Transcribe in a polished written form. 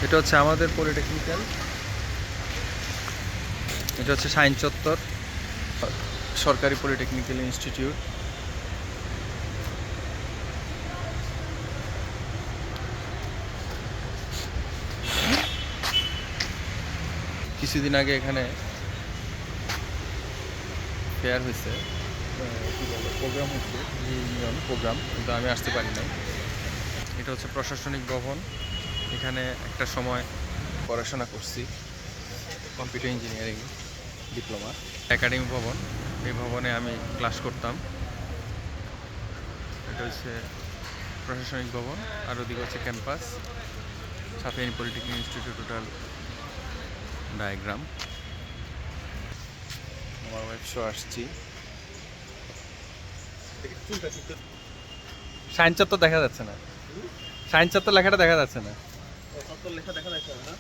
এটা হচ্ছে আমাদের পলিটেকনিক্যাল, এটা হচ্ছে সায়েন্স চত্বর, সরকারি পলিটেকনিক্যাল ইনস্টিটিউট। কিছুদিন আগে এখানে ফেয়ার হয়েছে, কী বলে, প্রোগ্রাম হচ্ছে, ইউনিয়ন প্রোগ্রাম, কিন্তু আমি আসতে পারি নাই। এটা হচ্ছে প্রশাসনিক ভবন, এখানে একটা সময় পড়াশোনা করছি, কম্পিউটার ইঞ্জিনিয়ারিং ডিপ্লোমা। একাডেমি ভবন, এই ভবনে আমি ক্লাস করতাম। এটা হচ্ছে প্রশাসনিক ভবন, আর ওদিকে হচ্ছে campus, Safiani polytechnic institute total diagram. আমার ওয়াইফ শো আসছি। সায়েন্স চত্বর দেখা যাচ্ছে না, সায়েন্স চত্বর লেখাটা দেখা যাচ্ছে না। লেখা দেখা যাচ্ছে না।